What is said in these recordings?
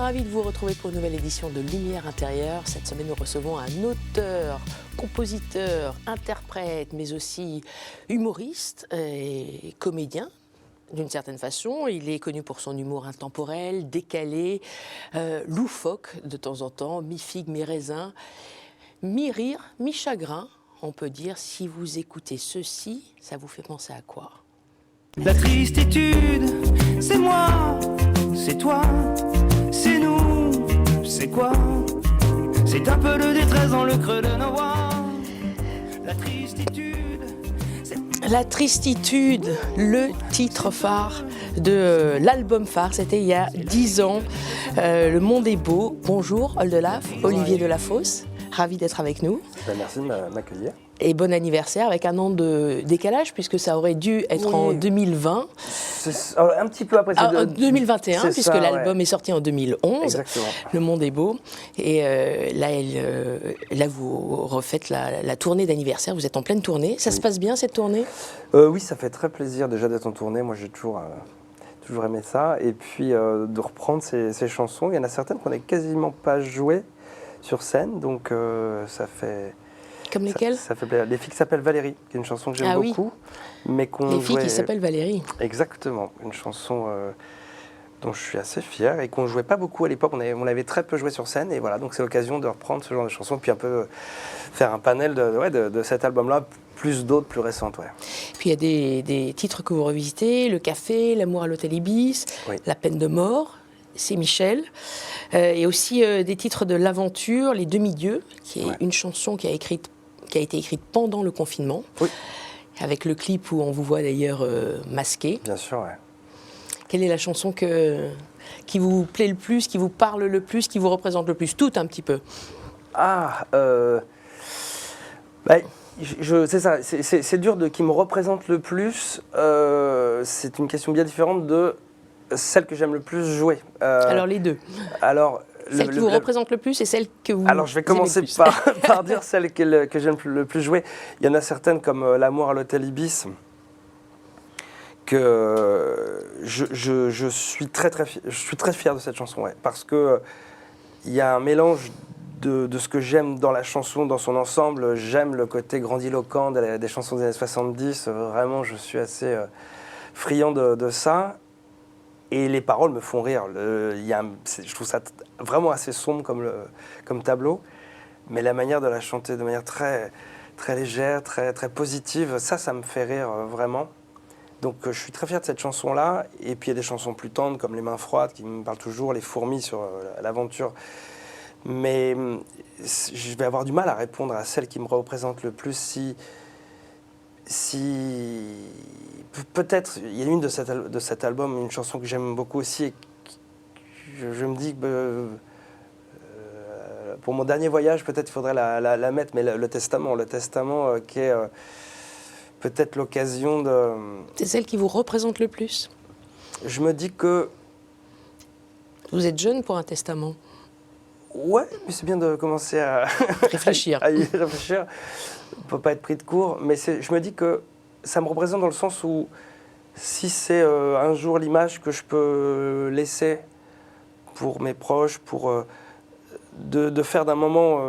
ravie de vous retrouver pour une nouvelle édition de Lumière intérieure. Cette semaine, nous recevons un auteur, compositeur, interprète, mais aussi humoriste et comédien. D'une certaine façon, il est connu pour son humour intemporel, décalé, loufoque de temps en temps, mi-figue, mi-raisin, mi-rire, mi-chagrin. On peut dire, si vous écoutez ceci, ça vous fait penser à quoi? La tristitude, c'est moi, c'est toi, c'est nous, c'est quoi? C'est un peu de détresse dans le creux de nos voix. La tristitude, La tristitude, le titre phare de l'album phare, c'était il y a 10 ans. Le monde est beau. Bonjour Oldelaf, Olivier Delafosse, ravi d'être avec nous. Merci de m'accueillir. Et bon anniversaire avec un an de décalage puisque ça aurait dû être en 2020. Un petit peu après. En 2021 puisque ça, l'album est sorti en 2011. Exactement. Le monde est beau. Et là, vous refaites la tournée d'anniversaire. Vous êtes en pleine tournée. Ça se passe bien cette tournée? Oui, ça fait très plaisir déjà d'être en tournée. Moi, j'ai toujours aimé ça. Et puis de reprendre ces chansons. Il y en a certaines qu'on n'a quasiment pas jouées sur scène. Donc ça fait... Comme lesquelles? Ça fait plaisir. Les filles qui s'appellent Valérie, qui est une chanson que j'aime beaucoup. Mais Les filles qui s'appellent Valérie. Exactement. Une chanson dont je suis assez fier et qu'on ne jouait pas beaucoup à l'époque. On avait très peu joué sur scène. Et voilà, donc c'est l'occasion de reprendre ce genre de chanson. Puis un peu faire un panel de cet album-là, plus d'autres plus récentes. Ouais. Puis il y a des titres que vous revisitez. Le café, l'amour à l'hôtel Ibis, La peine de mort. C'est Michel. Et aussi des titres de l'aventure, Les demi-dieux, qui est une chanson qui a été écrite pendant le confinement, avec le clip où on vous voit d'ailleurs masqué. Bien sûr, ouais. Quelle est la chanson qui vous plaît le plus, qui vous parle le plus, qui vous représente le plus? Tout un petit peu. C'est ça, c'est dur qui me représente le plus. C'est une question bien différente de celle que j'aime le plus jouer. Alors les deux. Alors, celle qui vous représente le plus et celle que vous Alors je vais commencer par dire celle que j'aime le plus jouer. Il y en a certaines comme L'amour à l'hôtel Ibis que je suis très fier de cette chanson, parce que il y a un mélange de ce que j'aime dans la chanson, dans son ensemble. J'aime le côté grandiloquent des chansons des années 70. Vraiment, je suis assez friand de ça. Et les paroles me font rire. Je trouve ça vraiment assez sombre comme tableau. Mais la manière de la chanter de manière très, très légère, très, très positive, ça me fait rire vraiment. Donc je suis très fier de cette chanson-là. Et puis il y a des chansons plus tendres comme Les mains froides qui me parlent toujours, Les fourmis sur l'aventure. Mais je vais avoir du mal à répondre à celle qui me représente le plus si peut-être, il y a une de cet album, une chanson que j'aime beaucoup aussi, et je me dis que pour mon dernier voyage, peut-être il faudrait la mettre, mais le Testament qui est peut-être l'occasion de... C'est celle qui vous représente le plus? Je me dis que... Vous êtes jeune pour un testament. Ouais, mais c'est bien de commencer à réfléchir. à y réfléchir. On ne peut pas être pris de court, mais je me dis que ça me représente dans le sens où si c'est un jour l'image que je peux laisser pour mes proches, de faire d'un moment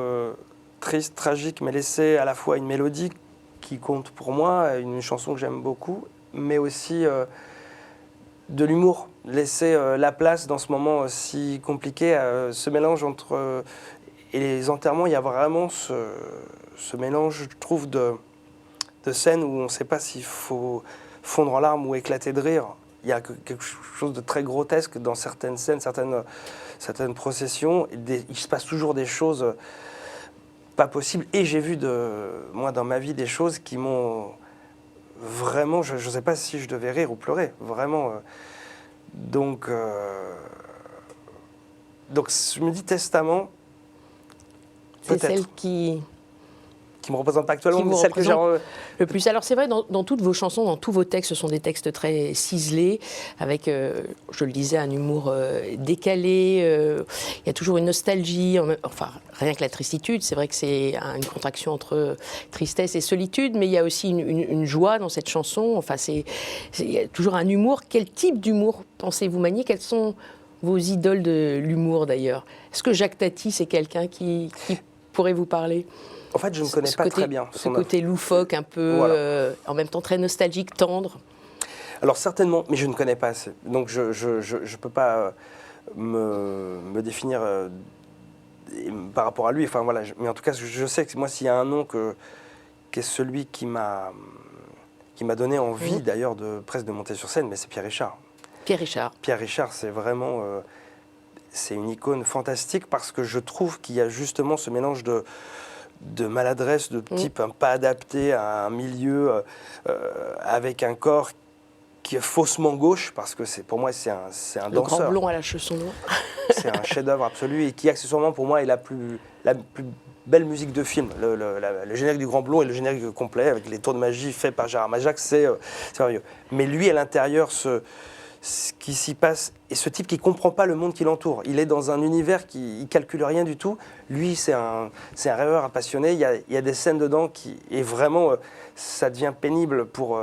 triste, tragique, mais laisser à la fois une mélodie qui compte pour moi, une chanson que j'aime beaucoup, mais aussi de l'humour. Laisser la place dans ce moment si compliqué, ce mélange entre... et les enterrements, il y a vraiment ce mélange, je trouve, de scènes où on ne sait pas s'il faut fondre en larmes ou éclater de rire. Il y a quelque chose de très grotesque dans certaines scènes, certaines processions. Il se passe toujours des choses pas possibles. Et j'ai vu, moi, dans ma vie, des choses qui m'ont vraiment... Je ne sais pas si je devais rire ou pleurer, vraiment. Donc, je me dis Testament. C'est celle qui me représente pas actuellement, mais celle que j'ai le plus. Alors c'est vrai, dans toutes vos chansons, dans tous vos textes, ce sont des textes très ciselés, avec, je le disais, un humour décalé. Il y a toujours une nostalgie, enfin rien que la tristitude, c'est vrai que c'est une contraction entre tristesse et solitude, mais il y a aussi une joie dans cette chanson. Enfin, il y a toujours un humour. Quel type d'humour pensez-vous manier? Quels sont vos idoles de l'humour d'ailleurs. Est-ce que Jacques Tati, c'est quelqu'un qui pourrait vous parler ? En fait, je ne connais pas très bien ce côté loufoque, un peu, Voilà. en même temps très nostalgique, tendre. Alors certainement, mais je ne connais pas assez. Donc je ne peux pas me définir par rapport à lui. Enfin, voilà, mais en tout cas, je sais que moi, s'il y a un nom qui est celui qui m'a donné envie d'ailleurs presque de monter sur scène, mais c'est Pierre Richard. Pierre Richard. Pierre Richard, c'est vraiment... c'est une icône fantastique parce que je trouve qu'il y a justement ce mélange de maladresse, de type pas adapté à un milieu, avec un corps qui est faussement gauche, parce que pour moi c'est un Le danseur. grand blond à la chaussure noire. C'est un chef-d'œuvre absolu et qui accessoirement pour moi est la plus belle musique de film. Le générique du Grand Blond et le générique complet avec les tours de magie faits par Gérard Majac, c'est merveilleux. Mais lui à l'intérieur, ce qui s'y passe, et ce type qui ne comprend pas le monde qui l'entoure. Il est dans un univers qui ne calcule rien du tout. Lui, c'est un rêveur, un passionné. Il y a des scènes dedans qui... Et vraiment, ça devient pénible pour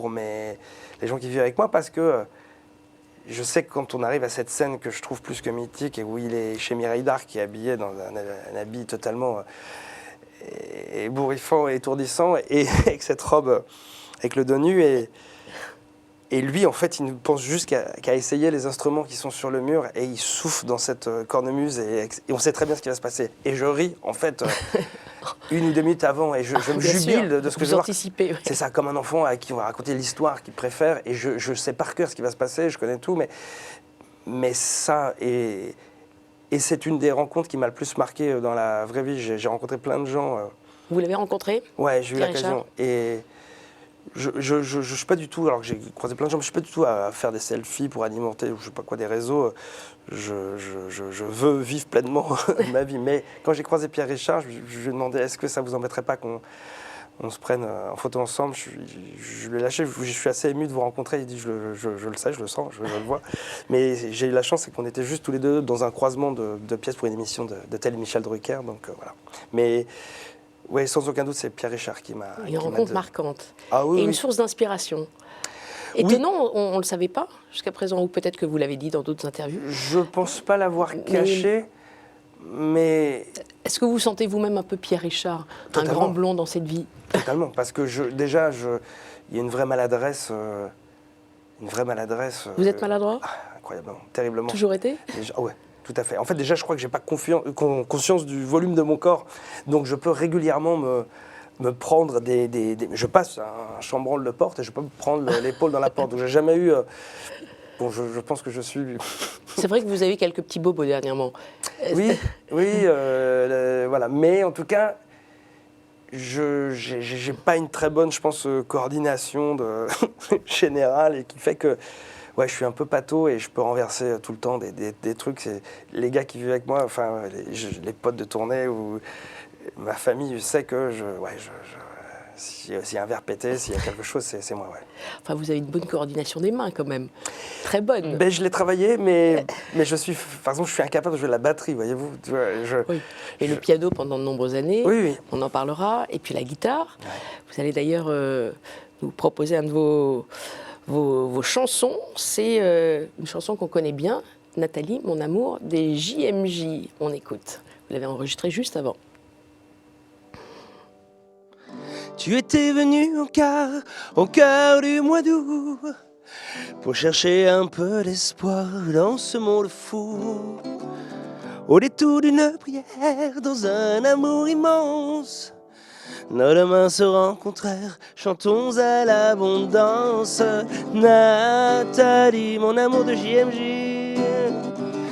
les gens qui vivent avec moi, parce que je sais que quand on arrive à cette scène que je trouve plus que mythique, et où il est chez Mireille d'Arc, qui est habillé dans un habit totalement ébouriffant et étourdissant, et avec cette robe, avec le dos nu, et lui, en fait, il ne pense juste qu'à essayer les instruments qui sont sur le mur, et il souffle dans cette cornemuse, et on sait très bien ce qui va se passer. Et je ris, en fait, 1 ou 2 minutes avant, et je me jubile de ce que je vois. Anticipez, C'est ça, comme un enfant à qui on va raconter l'histoire qu'il préfère, et je sais par cœur ce qui va se passer, je connais tout, mais ça, et c'est une des rencontres qui m'a le plus marqué dans la vraie vie. J'ai rencontré plein de gens. Vous l'avez rencontré ? Ouais, j'ai eu Pierre l'occasion. Et je suis pas du tout, alors que j'ai croisé plein de gens, mais je suis pas du tout à faire des selfies pour alimenter, je sais pas quoi, des réseaux. Je veux vivre pleinement ma vie. Mais quand j'ai croisé Pierre Richard, je lui ai demandé, est-ce que ça vous embêterait pas qu'on se prenne en photo ensemble? Je lui ai lâché, je suis assez ému de vous rencontrer. Il dit, je le sais, je le sens, je le vois. Mais j'ai eu la chance, c'est qu'on était juste tous les deux dans un croisement de pièces pour une émission de tel Michel Drucker. Donc voilà. Mais oui, sans aucun doute, c'est Pierre Richard qui m'a... Une rencontre marquante. Ah, oui, et une oui. source d'inspiration. Étonnant, on ne le savait pas jusqu'à présent, ou peut-être que vous l'avez dit dans d'autres interviews. Je ne pense pas l'avoir caché, mais... Est-ce que vous sentez vous-même un peu Pierre Richard, Totalement. un grand blond dans cette vie? Totalement, parce que il y a une vraie maladresse. Vous êtes maladroit? Incroyablement, terriblement. Toujours été? Ouais, tout à fait. En fait, déjà, je crois que je n'ai pas conscience du volume de mon corps, donc je peux régulièrement me prendre je passe un chambranle de porte et je peux me prendre l'épaule dans la porte. Donc j'ai jamais eu... Bon, je pense que je suis... C'est vrai que vous avez quelques petits bobos dernièrement. Oui, voilà. Mais en tout cas, j'ai pas une très bonne, je pense, coordination générale, et qui fait que ouais, je suis un peu pâteau et je peux renverser tout le temps des trucs. Les gars qui vivent avec moi, enfin les potes de tournée ou ma famille, je sais que s'il y a un verre pété, s'il y a quelque chose, c'est moi. Ouais. Enfin, vous avez une bonne coordination des mains quand même. Très bonne. Ben, je l'ai travaillé, mais par exemple, je suis incapable de jouer de la batterie, voyez-vous. Oui. Et le piano pendant de nombreuses années, oui. On en parlera. Et puis la guitare. Ouais. Vous allez d'ailleurs nous proposer un de vos chansons. C'est une chanson qu'on connaît bien, Nathalie, mon amour, des JMJ. On écoute. Vous l'avez enregistrée juste avant. Tu étais venu au cœur du mois d'août, pour chercher un peu d'espoir dans ce monde fou. Au détour d'une prière, dans un amour immense, nos deux mains se rencontrèrent, chantons à l'abondance. Nathalie, mon amour de JMJ,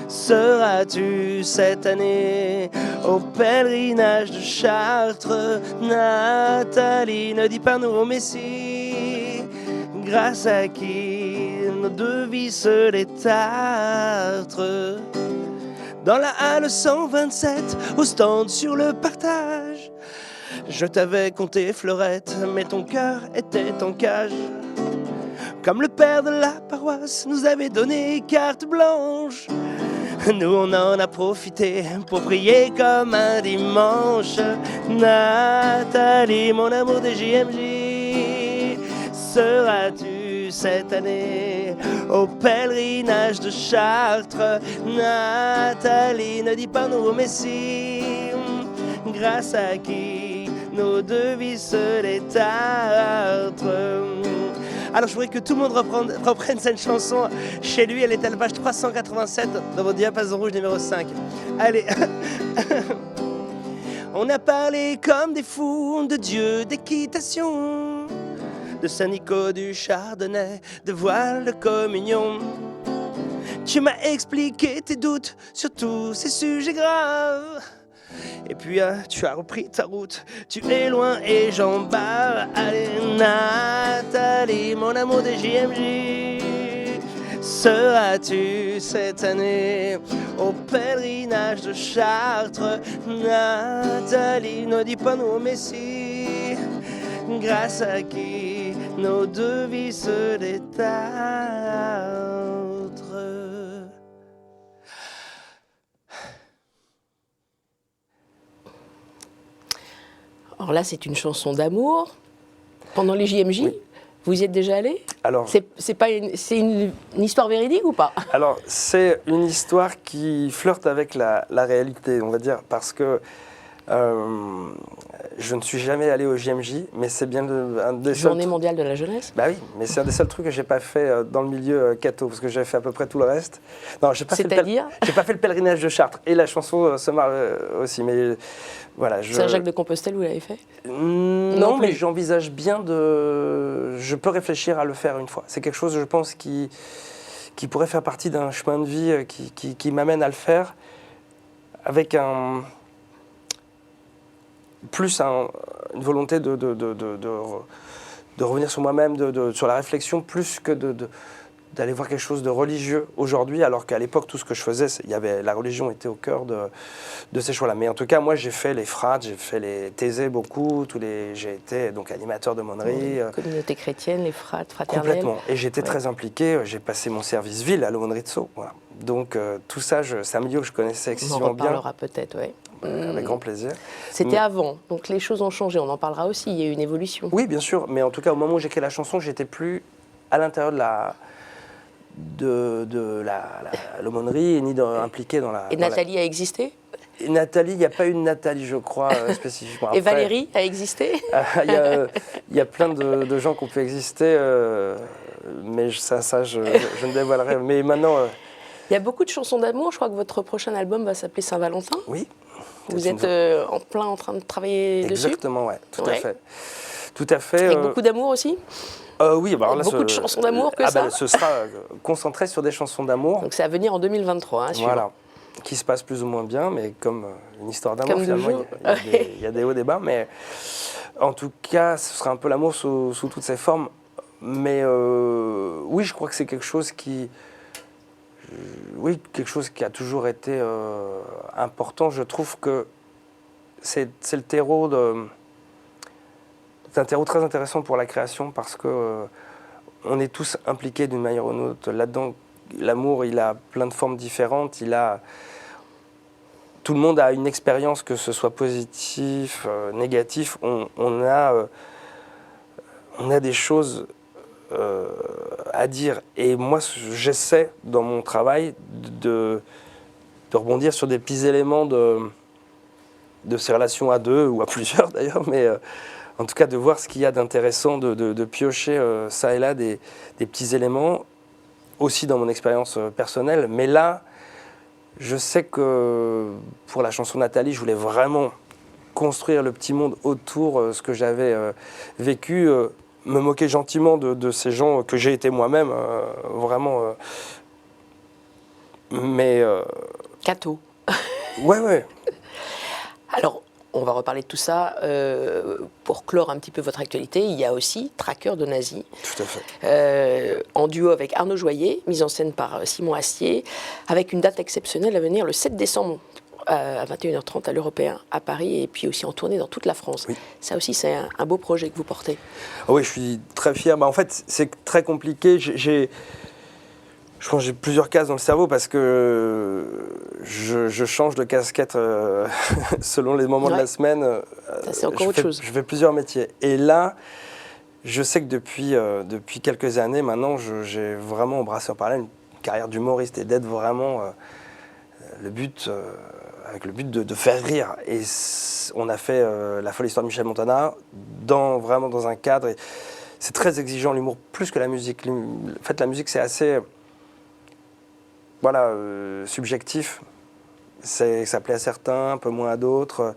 seras-tu cette année au pèlerinage de Chartres? Nathalie, ne dis pas nous au Messie, grâce à qui nos deux vies se détartrent. Dans la halle 127, au stand sur le partage, je t'avais compté fleurette, mais ton cœur était en cage. Comme le père de la paroisse nous avait donné carte blanche, nous on en a profité pour prier comme un dimanche. Nathalie, mon amour des JMJ, seras-tu cette année au pèlerinage de Chartres. Nathalie, ne dis pas nous au Messie, grâce à qui nos devises les tartres. Alors je voudrais que tout le monde reprenne cette chanson chez lui. Elle est à la page 387 dans votre diapason rouge numéro 5. Allez. On a parlé comme des fous de Dieu, d'équitation, de Saint-Nico du Chardonnay, de voile de communion. Tu m'as expliqué tes doutes sur tous ces sujets graves. Et puis tu as repris ta route, tu es loin et j'en bats. Allez Nathalie, mon amour des JMJ, seras-tu cette année au pèlerinage de Chartres? Nathalie, ne dis pas nous au Messie, grâce à qui nos devises se détartrent. Alors là, c'est une chanson d'amour. Pendant les JMJ, oui. Vous y êtes déjà allé? Alors, c'est une histoire véridique ou pas? Alors, c'est une histoire qui flirte avec la réalité, on va dire, parce que je ne suis jamais allé au JMJ, mais c'est bien un des Journée mondiale de la jeunesse. Bah oui, mais c'est un des seuls trucs que j'ai pas fait dans le milieu catho, parce que j'ai fait à peu près tout le reste. Non, j'ai pas C'est-à-dire j'ai pas fait le pèlerinage de Chartres, et la chanson se marre aussi, mais voilà. Saint-Jacques-de-Compostelle, vous l'avez fait? Non, mais j'envisage bien de... Je peux réfléchir à le faire une fois. C'est quelque chose, je pense, qui pourrait faire partie d'un chemin de vie qui m'amène à le faire, avec une volonté de revenir sur moi-même, sur la réflexion, plus que d'aller voir quelque chose de religieux aujourd'hui, alors qu'à l'époque, tout ce que je faisais, la religion était au cœur de ces choix-là. Mais en tout cas, moi, j'ai fait les frates, j'ai fait les thésées beaucoup, j'ai été donc animateur de monnerie. Communauté chrétienne, les frates, fraternelles. Complètement. Et j'étais très impliqué, j'ai passé mon service ville à l'aumônerie de Sceaux. Voilà. Donc tout ça, c'est un milieu que je connaissais excessivement bien. On en reparlera peut-être, oui. Avec grand plaisir. C'était avant, donc les choses ont changé, on en parlera aussi, il y a eu une évolution. Oui, bien sûr, mais en tout cas, au moment où j'écris la chanson, j'étais plus à l'intérieur de l'aumônerie, ni impliqué dans la... Et Nathalie a existé? Nathalie, il n'y a pas eu de Nathalie, je crois, spécifiquement. Après, et Valérie a existé? Il y a plein de gens qui ont pu exister, mais ça je ne dévoilerai. Mais maintenant... Il y a beaucoup de chansons d'amour, je crois que votre prochain album va s'appeler Saint-Valentin. Oui. Vous êtes en train de travailler dessus? Exactement, ouais, tout à fait. Tout à fait. Avec beaucoup d'amour aussi? Oui, bah alors là, beaucoup de chansons d'amour que ça? Ce sera concentré sur des chansons d'amour. Donc c'est à venir en 2023, hein, voilà, qui se passe plus ou moins bien, mais comme une histoire d'amour, finalement, il y a des hauts, des bas. Mais en tout cas, ce sera un peu l'amour sous toutes ses formes. Mais oui, je crois que c'est quelque chose qui a toujours été important. Je trouve que c'est le terreau c'est un terreau très intéressant pour la création, parce que on est tous impliqués d'une manière ou d'une autre là-dedans. L'amour, il a plein de formes différentes. Tout le monde a une expérience, que ce soit positif, négatif. On a des choses à dire. Et moi, j'essaie, dans mon travail, de rebondir sur des petits éléments de ces relations à deux, ou à plusieurs d'ailleurs, mais en tout cas de voir ce qu'il y a d'intéressant, de piocher ça et là des petits éléments, aussi dans mon expérience personnelle. Mais là, je sais que pour la chanson Nathalie, je voulais vraiment construire le petit monde autour de ce que j'avais vécu, me moquer gentiment de ces gens que j'ai été moi-même, vraiment. Mais... Catho. Ouais. Alors, on va reparler de tout ça. Pour clore un petit peu votre actualité, il y a aussi Traqueur de nazis. Tout à fait. En duo avec Arnaud Joyer, mise en scène par Simon Astier, avec une date exceptionnelle à venir le 7 décembre à 21h30 à l'Européen à Paris, et puis aussi en tournée dans toute la France. Oui. Ça aussi, c'est un beau projet que vous portez. Oui, je suis très fier. En fait, c'est très compliqué. Je pense que j'ai plusieurs cases dans le cerveau, parce que je change de casquette selon les moments de la semaine. Ça, c'est encore autre chose. Je fais plusieurs métiers. Et là, je sais que depuis quelques années maintenant, j'ai vraiment embrassé en parallèle une carrière d'humoriste et d'être vraiment avec le but de faire rire. Et on a fait La folle histoire de Michel Montana vraiment dans un cadre. Et c'est très exigeant l'humour, plus que la musique. En fait, la musique, c'est assez subjectif. Ça plaît à certains, un peu moins à d'autres.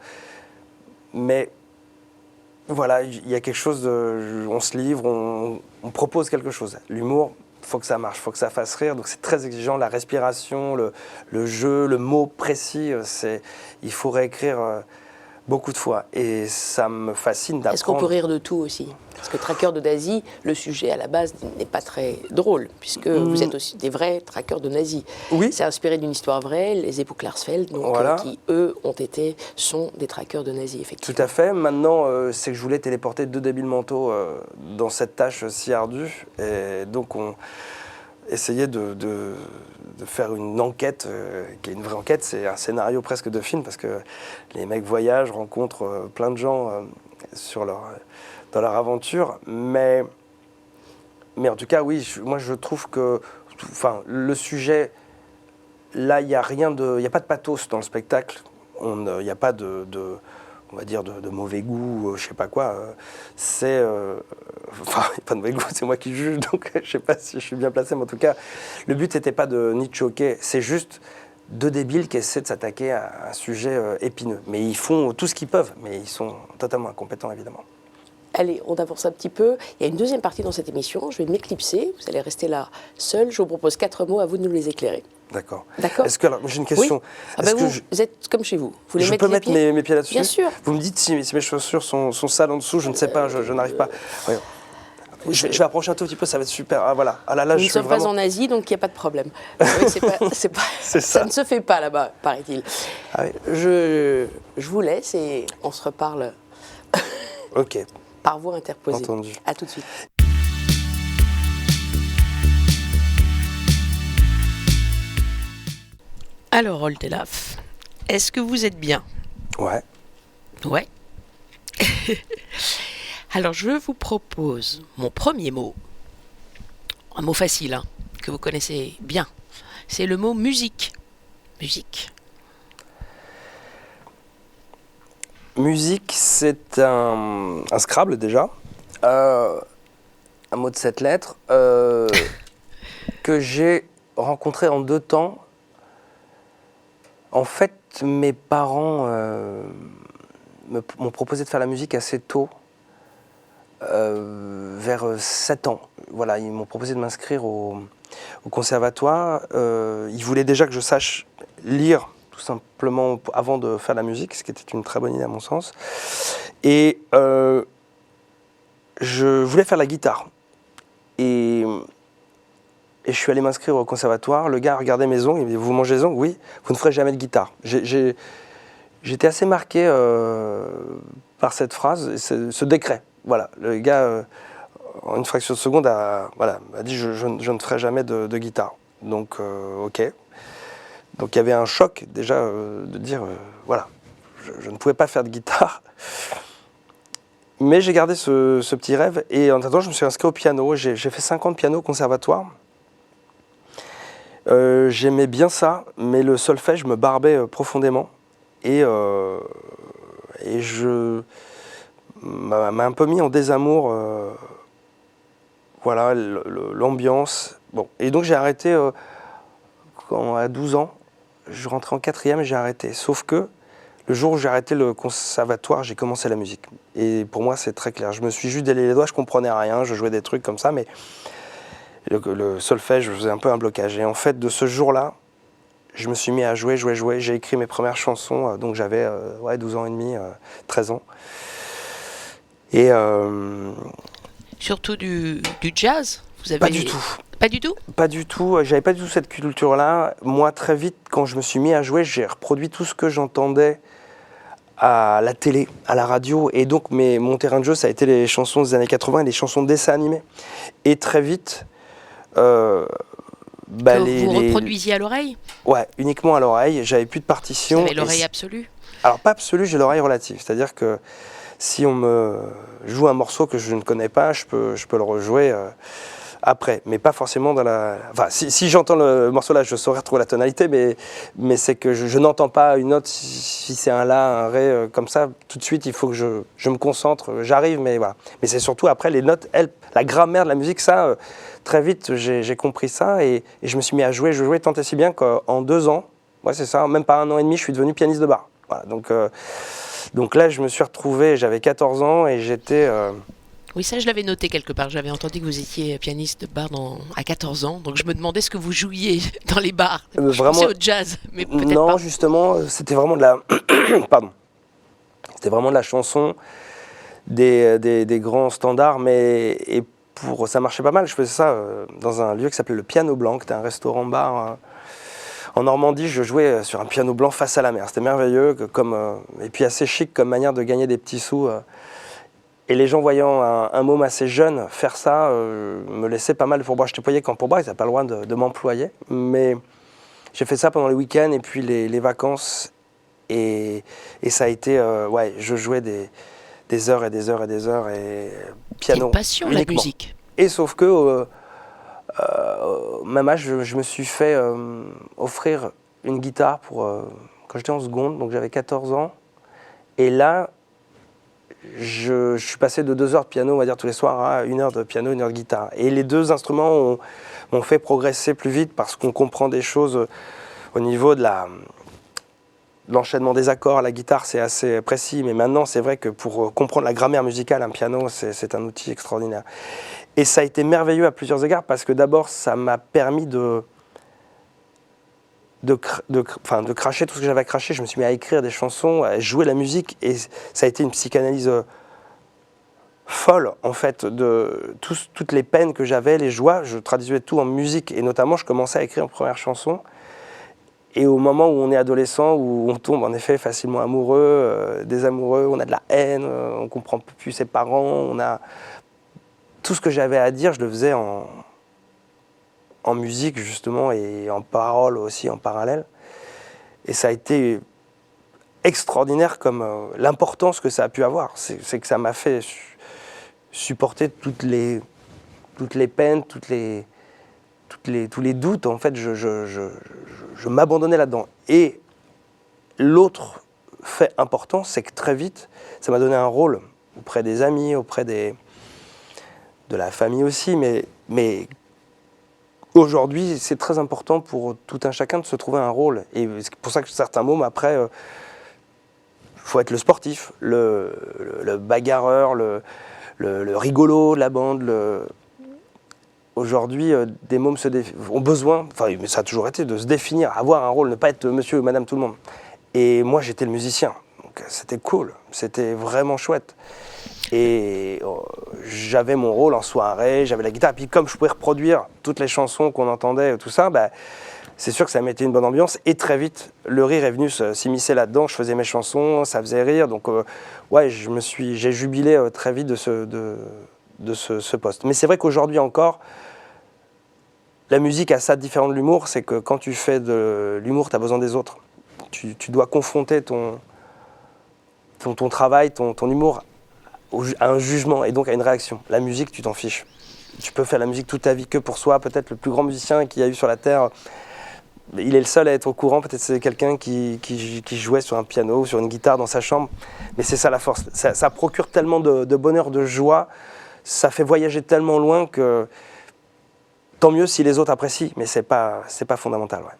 Mais voilà, il y a quelque chose on se livre, on propose quelque chose. L'humour, il faut que ça marche, il faut que ça fasse rire. Donc c'est très exigeant, la respiration, le jeu, le mot précis. Il faut réécrire beaucoup de fois. Et ça me fascine d'apprendre. Est-ce qu'on peut rire de tout aussi? Parce que traqueur de nazis, le sujet à la base n'est pas très drôle, puisque vous êtes aussi des vrais traqueurs de nazis. Oui. C'est inspiré d'une histoire vraie, les époux Klarsfeld, donc, Voilà. qui eux sont des traqueurs de nazis, effectivement. Tout à fait. Maintenant, c'est que je voulais téléporter 2 débiles mentaux dans cette tâche si ardue. Et donc, on essayait de faire une enquête, qui est une vraie enquête. C'est un scénario presque de film, parce que les mecs voyagent, rencontrent plein de gens dans leur aventure. Mais en tout cas, oui, moi, je trouve que le sujet, là, il n'y a pas de pathos dans le spectacle. Il n'y a pas on va dire, de mauvais goût, je sais pas quoi. Pas de mauvais goût, c'est moi qui juge, donc je sais pas si je suis bien placé, mais en tout cas, le but n'était pas ni de choquer, c'est juste 2 débiles qui essaient de s'attaquer à un sujet épineux. Mais ils font tout ce qu'ils peuvent, mais ils sont totalement incompétents, évidemment. Allez, on avance un petit peu. Il y a une deuxième partie dans cette émission. Je vais m'éclipser. Vous allez rester là seul. Je vous propose 4 mots, à vous de nous les éclairer. D'accord. D'accord. Alors, j'ai une question. Oui. Ah ben vous êtes comme chez vous. Vous voulez je peux mettre mes pieds là-dessus? Bien sûr. Vous me dites si mes chaussures sont sales en dessous, je ne sais pas, je n'arrive pas. Ouais. Je vais approcher un tout petit peu, ça va être super. Ah voilà. Ah là, Nous je ne sommes pas en Asie, donc il n'y a pas de problème. Oui, C'est ça ne se fait pas là-bas, paraît-il. Ah oui. Je vous laisse et on se reparle Ok. par voie interposée. Entendu. À tout de suite. Alors, Oldelaf, est-ce que vous êtes bien? Ouais. Ouais. Alors, je vous propose mon premier mot. Un mot facile, hein, que vous connaissez bien. C'est le mot musique. Musique. Musique, c'est un Scrabble déjà. Un mot de 7 lettres que j'ai rencontré en 2 temps. En fait, mes parents m'ont proposé de faire la musique assez tôt, vers 7 ans. Voilà, ils m'ont proposé de m'inscrire au conservatoire. Ils voulaient déjà que je sache lire, tout simplement, avant de faire la musique, ce qui était une très bonne idée à mon sens. Et je voulais faire la guitare. Et je suis allé m'inscrire au conservatoire. Le gars a regardé mes ongles, il m'a dit « Vous mangez les ongles? Oui, vous ne ferez jamais de guitare. » J'étais assez marqué par cette phrase, ce décret. Voilà, le gars, en une fraction de seconde, m'a dit je ne ferai jamais de guitare. Donc, ok. Donc il y avait un choc déjà de dire, voilà, je ne pouvais pas faire de guitare. Mais j'ai gardé ce petit rêve et en attendant, je me suis inscrit au piano. J'ai fait 5 ans de piano au conservatoire. J'aimais bien ça, mais le solfège me barbait profondément. Et m'a un peu mis en désamour, voilà, l'ambiance. Bon. Et donc j'ai arrêté à 12 ans. Je rentrais en 4e et j'ai arrêté. Sauf que le jour où j'ai arrêté le conservatoire, j'ai commencé la musique. Et pour moi, c'est très clair. Je me suis juste délai les doigts, je comprenais rien, je jouais des trucs comme ça, mais le solfège, je faisais un peu un blocage. Et en fait, de ce jour-là, je me suis mis à jouer. J'ai écrit mes premières chansons, donc j'avais 12 ans et demi, 13 ans. Et surtout du jazz, vous avez... Pas du tout. Pas du tout? Pas du tout. J'avais pas du tout cette culture-là. Moi, très vite, quand je me suis mis à jouer, j'ai reproduit tout ce que j'entendais à la télé, à la radio. Et donc, mon terrain de jeu, ça a été les chansons des années 80 et les chansons de dessins animés. Et très vite... vous reproduisiez à l'oreille? Ouais, uniquement à l'oreille. J'avais plus de partition. Vous avez l'oreille absolue? Alors, pas absolue, j'ai l'oreille relative. C'est-à-dire que si on me joue un morceau que je ne connais pas, je peux le rejouer après, mais pas forcément dans la... Enfin, si j'entends le morceau là, je saurais retrouver la tonalité, mais c'est que je n'entends pas une note, si c'est un la, un ré, comme ça, tout de suite, il faut que je me concentre, j'arrive, mais voilà. Mais c'est surtout après les notes, la grammaire de la musique, ça, très vite, j'ai compris ça, et je me suis mis à jouer, je jouais tant et si bien qu'en 2 ans, ouais, c'est ça, même pas 1 an et demi, je suis devenu pianiste de bar. Voilà, donc là, je me suis retrouvé, j'avais 14 ans, et j'étais... Oui, ça, je l'avais noté quelque part. J'avais entendu que vous étiez pianiste de bar à 14 ans. Donc, je me demandais ce que vous jouiez dans les bars. Je vraiment... pensais au jazz, mais peut-être pas. Non, justement, c'était vraiment de la... Pardon. C'était vraiment de la chanson, des grands standards, et ça marchait pas mal. Je faisais ça dans un lieu qui s'appelait le Piano Blanc, qui était un restaurant-bar en Normandie. Je jouais sur un piano blanc face à la mer. C'était merveilleux, et puis assez chic comme manière de gagner des petits sous. Et les gens voyant un môme assez jeune faire ça me laissaient pas mal de pourboire. Je te payais qu'en pourboire, ils n'avaient pas le droit de m'employer. Mais j'ai fait ça pendant les week-ends et puis les vacances. Et ça a été... ouais, je jouais des heures et des heures et des heures. Et piano. C'est une passion, uniquement. La musique. Et sauf que, même âge, je me suis fait offrir une guitare quand j'étais en seconde. Donc j'avais 14 ans. Et là... Je suis passé de 2 heures de piano, on va dire, tous les soirs, à 1 heure de piano, 1 heure de guitare. Et les 2 instruments m'ont fait progresser plus vite parce qu'on comprend des choses au niveau de l'enchaînement des accords. La guitare, c'est assez précis, mais maintenant, c'est vrai que pour comprendre la grammaire musicale, un piano, c'est un outil extraordinaire. Et ça a été merveilleux à plusieurs égards parce que d'abord, ça m'a permis de cracher tout ce que j'avais à cracher. Je me suis mis à écrire des chansons, à jouer la musique, et ça a été une psychanalyse folle, en fait, de toutes les peines que j'avais, les joies. Je traduisais tout en musique, et notamment, je commençais à écrire une première chanson. Et au moment où on est adolescent, où on tombe en effet facilement amoureux, désamoureux, on a de la haine, on comprend plus ses parents, on a... Tout ce que j'avais à dire, je le faisais en musique justement et en paroles aussi en parallèle. Et ça a été extraordinaire comme l'importance que ça a pu avoir. C'est que ça m'a fait supporter toutes les peines, tous les doutes. En fait, je m'abandonnais là-dedans. Et l'autre fait important, c'est que très vite, ça m'a donné un rôle auprès des amis, auprès de la famille aussi, mais aujourd'hui, c'est très important pour tout un chacun de se trouver un rôle. Et c'est pour ça que certains mômes, après, faut être le sportif, le bagarreur, le rigolo de la bande. Aujourd'hui, des mômes ont besoin, enfin, mais ça a toujours été, de se définir, avoir un rôle, ne pas être monsieur ou madame tout le monde. Et moi, j'étais le musicien. Donc c'était cool, c'était vraiment chouette. Et j'avais mon rôle en soirée, j'avais la guitare. Et puis comme je pouvais reproduire toutes les chansons qu'on entendait, tout ça, c'est sûr que ça mettait une bonne ambiance. Et très vite, le rire est venu s'immiscer là-dedans. Je faisais mes chansons, ça faisait rire. Donc ouais, j'ai jubilé très vite de ce poste. Mais c'est vrai qu'aujourd'hui encore, la musique a ça de différent de l'humour. C'est que quand tu fais de l'humour, tu as besoin des autres. Tu dois confronter ton travail, ton humour à un jugement et donc à une réaction. La musique, tu t'en fiches. Tu peux faire la musique toute ta vie que pour soi. Peut-être le plus grand musicien qu'il y a eu sur la Terre, il est le seul à être au courant. Peut-être c'est quelqu'un qui jouait sur un piano ou sur une guitare dans sa chambre. Mais c'est ça la force. Ça procure tellement de bonheur, de joie. Ça fait voyager tellement loin que tant mieux si les autres apprécient. Mais c'est pas fondamental. Ouais.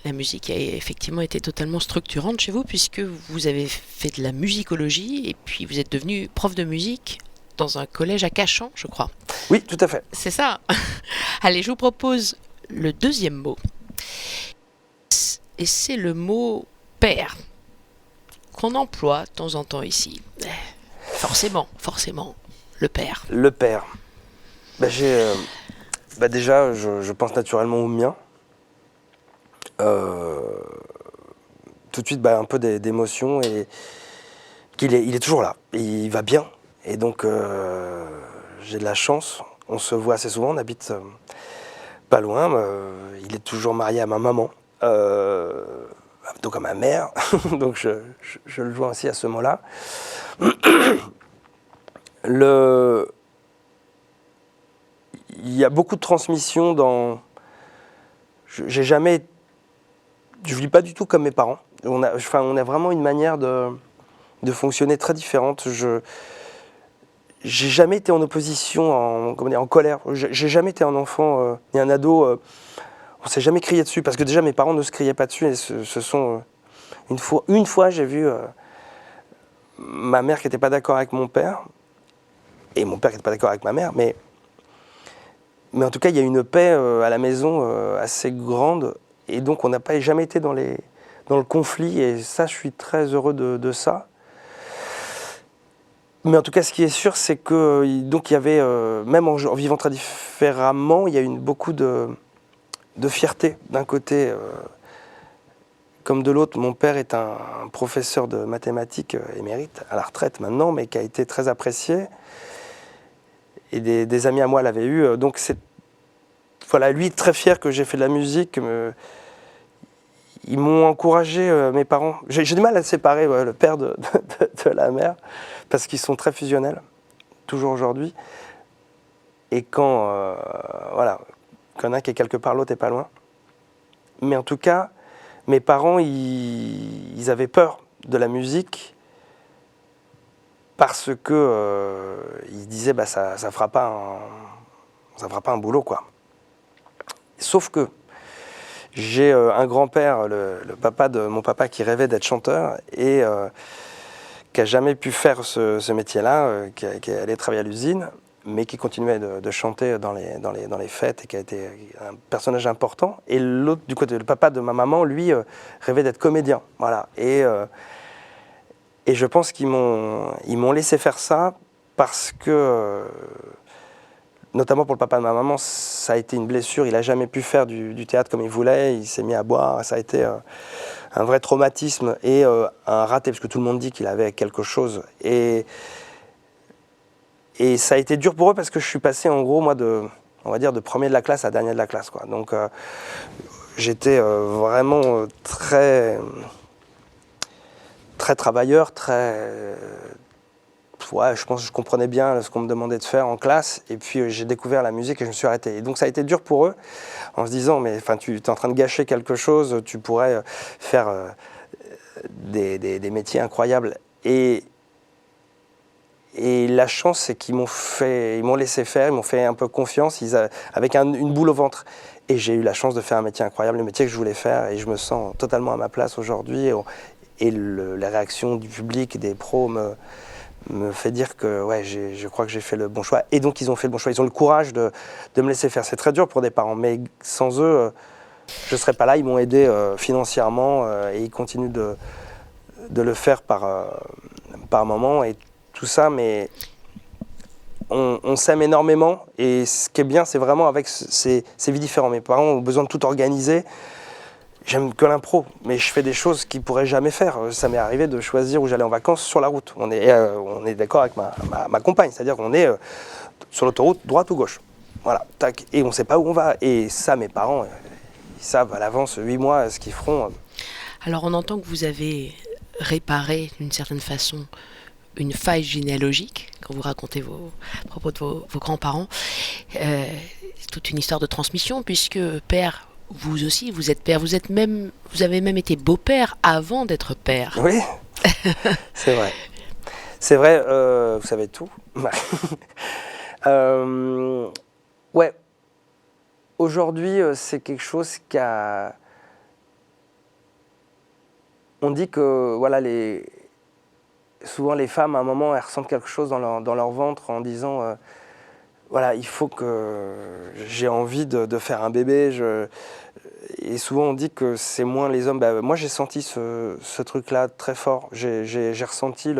La musique a effectivement été totalement structurante chez vous puisque vous avez fait de la musicologie et puis vous êtes devenu prof de musique dans un collège à Cachan, je crois. Oui, tout à fait. C'est ça. Allez, je vous propose le deuxième mot. Et c'est le mot « père » qu'on emploie de temps en temps ici. Forcément, le père. Le père. Déjà, je pense naturellement au mien. Tout de suite un peu d'émotion et il est toujours là, et il va bien et donc j'ai de la chance, on se voit assez souvent, on habite pas loin, il est toujours marié à ma maman, donc à ma mère, donc je le joins aussi à ce mot-là. Il y a beaucoup de transmission dans... Je vis pas du tout comme mes parents. On a vraiment une manière de fonctionner très différente. J'ai jamais été en opposition, en colère. J'ai jamais été un enfant ni un ado. On s'est jamais crié dessus parce que déjà mes parents ne se criaient pas dessus. Et ce sont une fois j'ai vu ma mère qui n'était pas d'accord avec mon père et mon père qui n'était pas d'accord avec ma mère, mais en tout cas il y a une paix à la maison assez grande et donc on n'a pas jamais été dans le conflit et ça je suis très heureux de ça. Mais en tout cas, ce qui est sûr, c'est que donc il y avait, même en vivant très différemment, il y a eu beaucoup de fierté d'un côté comme de l'autre. Mon père est un professeur de mathématiques émérite, à la retraite maintenant, mais qui a été très apprécié. Et des amis à moi l'avaient eu. Donc voilà, lui, très fier que j'ai fait de la musique. Ils m'ont encouragé, mes parents. J'ai du mal à séparer le père de la mère, parce qu'ils sont très fusionnels, toujours aujourd'hui. Et quand il y en a un qui est quelque part, l'autre n'est pas loin. Mais en tout cas, mes parents, ils avaient peur de la musique parce que ils disaient ça fera pas un boulot, quoi. Sauf que j'ai un grand-père, le papa de mon papa, qui rêvait d'être chanteur et qui n'a jamais pu faire ce métier-là, qui est allé travailler à l'usine, mais qui continuait de chanter dans les fêtes et qui a été un personnage important. Et l'autre, du côté, le papa de ma maman, lui, rêvait d'être comédien. Voilà. Et je pense qu'ils m'ont laissé faire ça parce que... notamment pour le papa de ma maman, ça a été une blessure. Il n'a jamais pu faire du théâtre comme il voulait. Il s'est mis à boire. Ça a été un vrai traumatisme et un raté, parce que tout le monde dit qu'il avait quelque chose. Et ça a été dur pour eux parce que je suis passé en gros, moi, on va dire, de premier de la classe à dernier de la classe, quoi. Donc j'étais vraiment très travailleur, je pense que je comprenais bien ce qu'on me demandait de faire en classe, et puis j'ai découvert la musique et je me suis arrêté. Et donc ça a été dur pour eux, en se disant, mais tu es en train de gâcher quelque chose, tu pourrais faire des métiers incroyables. Et la chance, c'est qu'ils m'ont laissé faire, ils m'ont fait un peu confiance, avec une boule au ventre. Et j'ai eu la chance de faire un métier incroyable, le métier que je voulais faire, et je me sens totalement à ma place aujourd'hui. Et les réactions du public, des pros me fait dire que je crois que j'ai fait le bon choix. Et donc ils ont fait le bon choix. Ils ont le courage de me laisser faire. C'est très dur pour des parents, mais sans eux, je ne serais pas là. Ils m'ont aidé financièrement et ils continuent de le faire par moment et tout ça. Mais on s'aime énormément. Et ce qui est bien, c'est vraiment avec ces vies différentes. Mes parents ont besoin de tout organiser. J'aime que l'impro, mais je fais des choses qu'ils ne pourraient jamais faire. Ça m'est arrivé de choisir où j'allais en vacances sur la route. On est d'accord avec ma compagne, c'est-à-dire qu'on est sur l'autoroute, droite ou gauche. Voilà, tac, et on ne sait pas où on va. Et ça, mes parents, ils savent à l'avance, 8 mois, ce qu'ils feront. Alors on entend que vous avez réparé, d'une certaine façon, une faille généalogique, quand vous racontez à propos de vos grands-parents. C'est toute une histoire de transmission, puisque père... Vous aussi, vous êtes père, vous avez même été beau-père avant d'être père. Oui, c'est vrai. C'est vrai, vous savez tout. Ouais, aujourd'hui, c'est quelque chose on dit que, voilà, souvent les femmes, à un moment, elles ressentent quelque chose dans leur ventre en disant... voilà, il faut que j'ai envie de faire un bébé. Et souvent on dit que c'est moins les hommes. Moi j'ai senti ce truc-là très fort. J'ai ressenti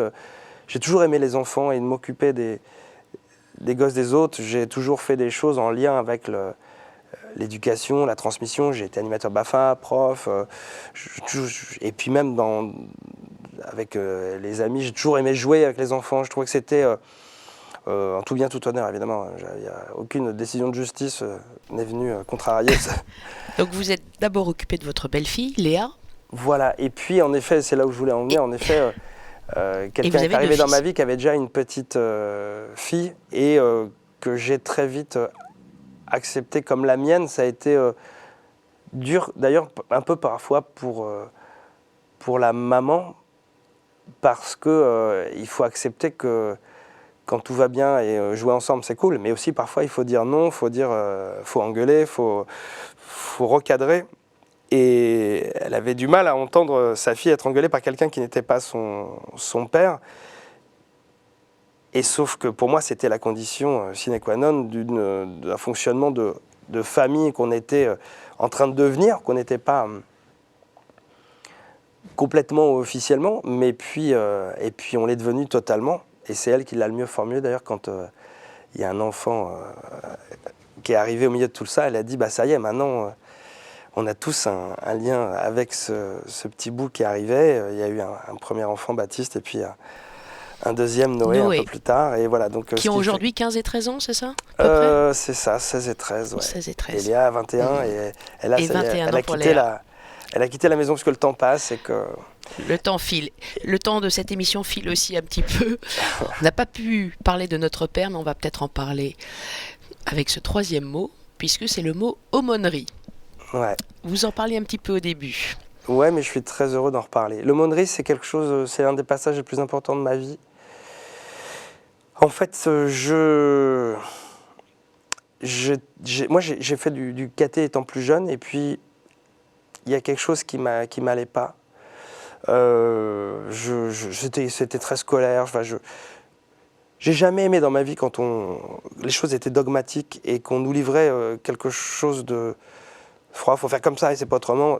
j'ai toujours aimé les enfants et de m'occuper des gosses des autres. J'ai toujours fait des choses en lien avec l'éducation, la transmission. J'ai été animateur BAFA, prof. Et puis même avec les amis, j'ai toujours aimé jouer avec les enfants. Je trouvais que c'était... en tout bien, tout honneur, évidemment. Aucune décision de justice n'est venue contrarier ça. Donc vous êtes d'abord occupé de votre belle-fille, Léa. Voilà, et puis en effet, c'est là où je voulais en venir, en effet, quelqu'un est arrivé dans ma vie qui avait déjà une petite fille et que j'ai très vite accepté comme la mienne. Ça a été dur, d'ailleurs un peu parfois pour la maman, parce que il faut accepter que quand tout va bien et jouer ensemble c'est cool, mais aussi parfois il faut dire non, faut engueuler, faut recadrer. Et elle avait du mal à entendre sa fille être engueulée par quelqu'un qui n'était pas son père. Et sauf que pour moi, c'était la condition sine qua non d'un fonctionnement de famille qu'on était en train de devenir, qu'on n'était pas complètement officiellement, mais puis, et puis on l'est devenu totalement. Et c'est elle qui l'a le mieux formulé d'ailleurs quand il y a un enfant qui est arrivé au milieu de tout ça. Elle a dit, bah ça y est, maintenant... on a tous un lien avec ce petit bout qui arrivait. Il y a eu un premier enfant, Baptiste, et puis un deuxième, Noé, un peu plus tard. Et voilà, donc, qui ont aujourd'hui 15 et 13 ans, c'est ça c'est ça, 16 et 13. Ouais. 16 et 13. Léa a 21 et elle a quitté la maison parce que le temps passe et que... Le temps file. Le temps de cette émission file aussi un petit peu. On n'a pas pu parler de notre père, mais on va peut-être en parler avec ce troisième mot, puisque c'est le mot aumônerie. Ouais. Vous en parliez un petit peu au début. Ouais, mais je suis très heureux d'en reparler. L'aumônerie, c'est quelque chose, c'est un des passages les plus importants de ma vie. En fait, moi, j'ai fait du caté étant plus jeune, et puis il y a quelque chose qui m'allait pas. C'était très scolaire. Enfin, j'ai jamais aimé dans ma vie quand les choses étaient dogmatiques et qu'on nous livrait quelque chose de froid. Faut faire comme ça et c'est pas autrement.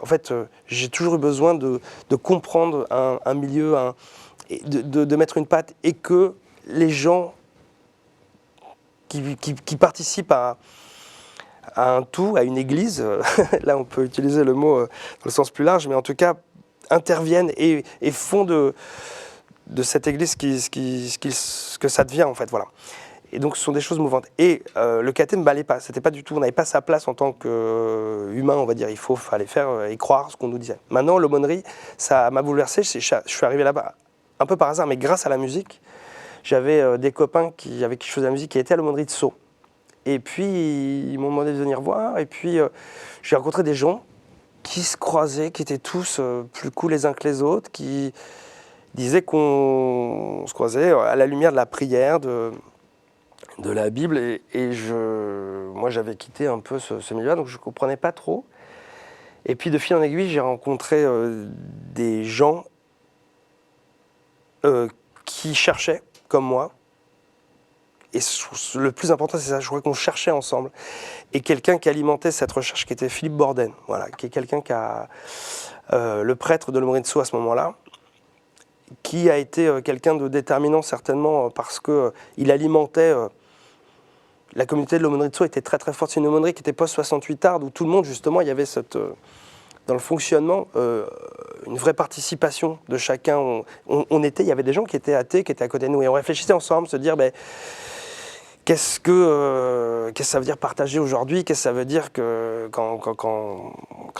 En fait, j'ai toujours eu besoin de comprendre un milieu, de mettre une patte, et que les gens qui participent à un tout, à une église, là on peut utiliser le mot dans le sens plus large, mais en tout cas interviennent et font de cette église ce que ça devient en fait, voilà. Et donc ce sont des choses mouvantes. Et le caté ne m'allait pas, c'était pas du tout, on n'avait pas sa place en tant qu'humain, on va dire, fallait faire et croire ce qu'on nous disait. Maintenant, l'aumônerie, ça m'a bouleversé, je suis arrivé là-bas un peu par hasard, mais grâce à la musique. J'avais des copains avec qui je faisais la musique qui étaient à l'aumônerie de Sceaux. Et puis ils m'ont demandé de venir voir, et puis j'ai rencontré des gens qui se croisaient, qui étaient tous plus cool les uns que les autres, qui disaient qu'on se croisait à la lumière de la prière, de la Bible, et moi j'avais quitté un peu ce milieu-là, donc je ne comprenais pas trop. Et puis de fil en aiguille, j'ai rencontré des gens qui cherchaient, comme moi, et le plus important c'est ça, je crois qu'on cherchait ensemble. Et quelqu'un qui alimentait cette recherche, qui était Philippe Borden, voilà, qui est quelqu'un qui a le prêtre de l'aumônerie de Sceaux à ce moment-là, qui a été quelqu'un de déterminant certainement parce qu'il alimentait... la communauté de l'aumônerie de Sceaux était très très forte. C'est une aumônerie qui était post-68 Tarbes, où tout le monde, justement, il y avait dans le fonctionnement, une vraie participation de chacun. Il y avait des gens qui étaient athées, qui étaient à côté de nous, et on réfléchissait ensemble, se dire, qu'est-ce que ça veut dire partager aujourd'hui, qu'est-ce que ça veut dire que quand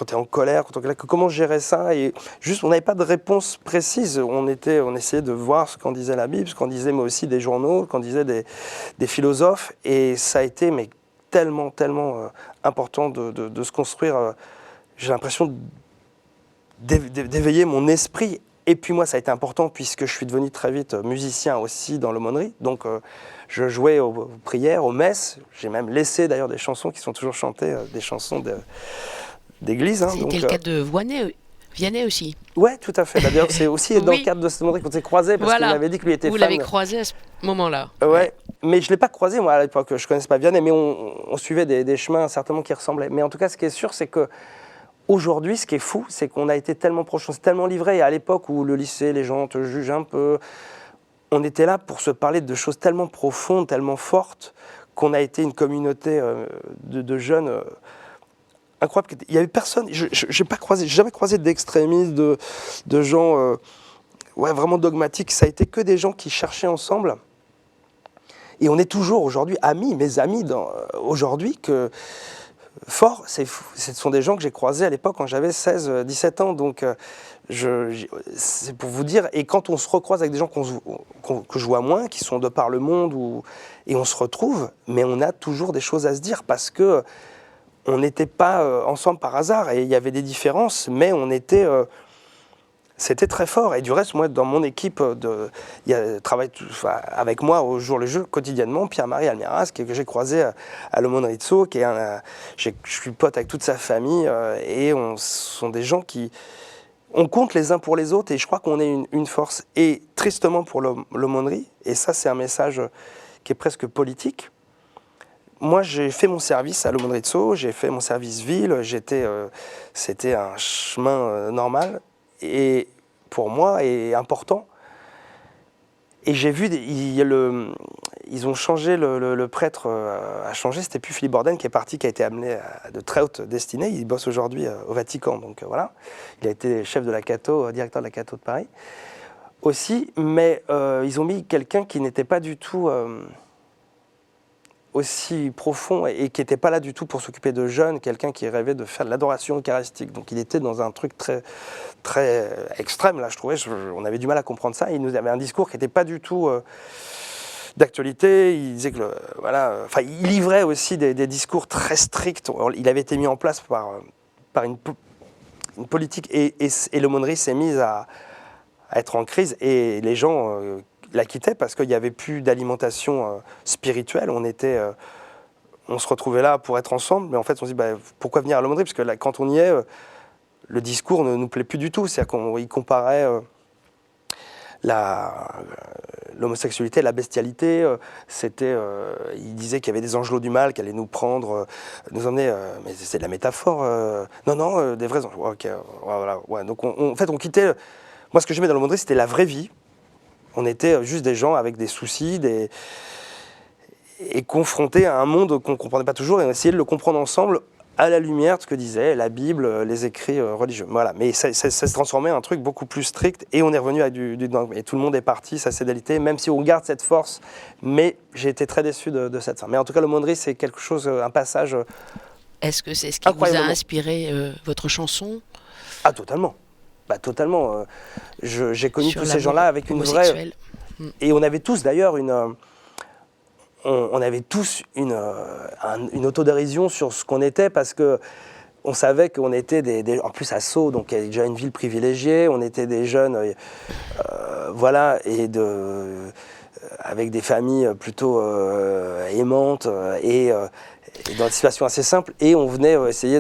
tu es en colère, comment gérer ça, et juste, on n'avait pas de réponse précise. On essayait de voir ce qu'en disait la Bible, ce qu'en disaient mais aussi des journaux, ce qu'en disaient des philosophes, et ça a été tellement important de se construire. J'ai l'impression d'éveiller mon esprit. Et puis moi, ça a été important puisque je suis devenu très vite musicien aussi dans l'aumônerie. Donc je jouais aux prières, aux messes. J'ai même laissé d'ailleurs des chansons qui sont toujours chantées, des chansons d'église. C'était le cas de Vianney aussi. Ouais, tout à fait. D'ailleurs, c'est aussi dans le cadre de cette aumônerie qu'on s'est croisés, parce qu'il m'avait dit que lui était fan. Vous l'avez croisé à ce moment-là. Ouais, mais je ne l'ai pas croisé moi à l'époque. Je ne connaissais pas Vianney, mais on suivait des chemins certainement qui ressemblaient. Mais en tout cas, ce qui est sûr, c'est que aujourd'hui, ce qui est fou, c'est qu'on a été tellement proches, on s'est tellement livrés. Et à l'époque où le lycée, les gens te jugent un peu, on était là pour se parler de choses tellement profondes, tellement fortes, qu'on a été une communauté de jeunes incroyable. Il y avait personne, j'ai jamais croisé d'extrémistes, de gens vraiment dogmatiques. Ça a été que des gens qui cherchaient ensemble. Et on est toujours aujourd'hui amis, mes amis aujourd'hui, que forts, ce sont des gens que j'ai croisés à l'époque quand j'avais 16-17 ans. Donc, c'est pour vous dire. Et quand on se recroise avec des gens que je vois moins, qui sont de par le monde, et on se retrouve, mais on a toujours des choses à se dire parce que on n'était pas ensemble par hasard. Et il y avait des différences, mais c'était très fort. Et du reste, moi, dans mon équipe, travaille avec moi au jour le jour, quotidiennement, Pierre-Marie Almiras, que j'ai croisé à l'Aumônerie de Sceaux, je suis pote avec toute sa famille, et ce sont des gens qui... On compte les uns pour les autres, et je crois qu'on est une force. Et tristement pour l'Aumônerie, et ça, c'est un message qui est presque politique. Moi, j'ai fait mon service à l'Aumônerie de Sceaux, j'ai fait mon service ville, c'était un chemin normal. Et pour moi, est important. Et j'ai vu, ils ont changé, le prêtre a changé, c'était plus Philippe Borden qui est parti, qui a été amené à de très hautes destinées. Il bosse aujourd'hui au Vatican, donc voilà. Il a été chef de la Cato, directeur de la Cato de Paris aussi. Mais ils ont mis quelqu'un qui n'était pas du tout aussi profond et qui n'était pas là du tout pour s'occuper de jeunes, quelqu'un qui rêvait de faire de l'adoration eucharistique. Donc il était dans un truc très, très extrême, là je trouvais, on avait du mal à comprendre ça. Il nous avait un discours qui n'était pas du tout d'actualité, il disait que, il livrait aussi des discours très stricts. Il avait été mis en place par une politique et l'aumônerie s'est mise à être en crise et les gens... la quittaient parce qu'il n'y avait plus d'alimentation spirituelle. On se retrouvait là pour être ensemble, mais en fait on se dit pourquoi venir à l'aumônerie, parce que là, quand on y est, le discours ne nous plaît plus du tout. C'est-à-dire qu'il comparait l'homosexualité, la bestialité. Il disait qu'il y avait des angelots du mal qui allaient nous prendre, nous emmener. Mais c'est de la métaphore. Non, des vrais angelots. Ok, voilà. Ouais. Donc en fait on quittait. Moi ce que j'aimais dans l'aumônerie, c'était la vraie vie. On était juste des gens avec des soucis et confrontés à un monde qu'on ne comprenait pas toujours et on essayait de le comprendre ensemble à la lumière de ce que disait la Bible, les écrits religieux. Voilà. Mais ça s'est transformé en un truc beaucoup plus strict et on est revenu avec du dogme. Et tout le monde est parti, ça s'est délité, même si on garde cette force. Mais j'ai été très déçu de cette fin. Mais en tout cas, l'aumônerie, c'est quelque chose, un passage. Est-ce que c'est ce qui vous a inspiré votre chanson ? Ah, totalement. Totalement. J'ai connu tous ces gens-là avec une vraie... Et on avait tous d'ailleurs on avait tous une autodérision sur ce qu'on était parce que on savait qu'on était en plus à Sceaux, donc il y a déjà une ville privilégiée, on était des jeunes, avec des familles plutôt aimantes et dans des situations assez simples, et on venait essayer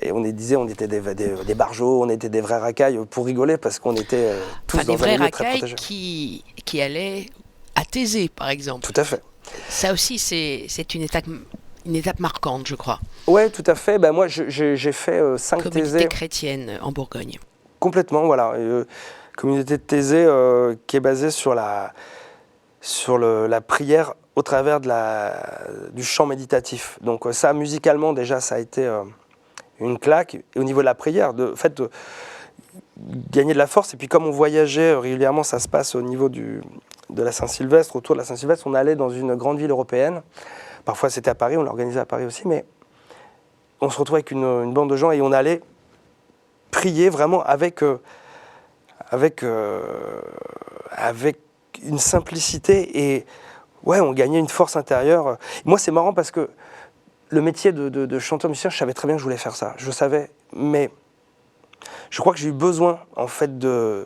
et on était des barjots, on était des vrais racailles pour rigoler parce qu'on était tous dans un milieu très protégé. Qui allaient à Thésée, par exemple. Tout à fait. Ça aussi, c'est une étape marquante, je crois. Ouais, tout à fait. Moi, j'ai fait 5 Thésées. Communauté chrétienne en Bourgogne. Complètement, voilà. Communauté de Thésée qui est basée sur la prière au travers du chant méditatif. Donc ça, musicalement, déjà, ça a été une claque. Et au niveau de la prière, de gagner de la force. Et puis comme on voyageait régulièrement, ça se passe au niveau de la Saint-Sylvestre, autour de la Saint-Sylvestre, on allait dans une grande ville européenne. Parfois c'était à Paris, on l'organisait à Paris aussi, mais on se retrouvait avec une bande de gens et on allait prier vraiment avec une simplicité et ouais, on gagnait une force intérieure. Moi, c'est marrant parce que le métier de chanteur musicien, je savais très bien que je voulais faire ça. Je savais, mais je crois que j'ai eu besoin, en fait, de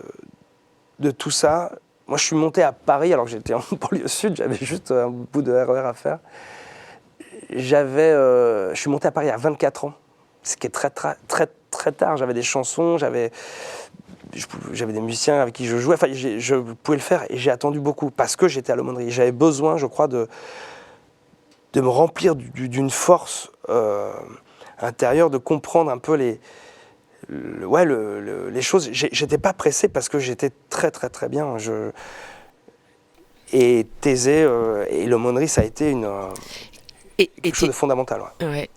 tout ça. Moi, je suis monté à Paris, alors que j'étais en banlieue sud, j'avais juste un bout de RER à faire. Je suis monté à Paris à 24 ans, ce qui est très, très, très, très tard. J'avais des chansons, j'avais des musiciens avec qui je jouais. Enfin, je pouvais le faire et j'ai attendu beaucoup parce que j'étais à l'aumônerie. J'avais besoin, je crois, de me remplir d'une force intérieure, de comprendre un peu les choses. J'étais pas pressé parce que j'étais très, très, très bien. Et Thésée et l'aumônerie, ça a été quelque chose de fondamental. Ouais.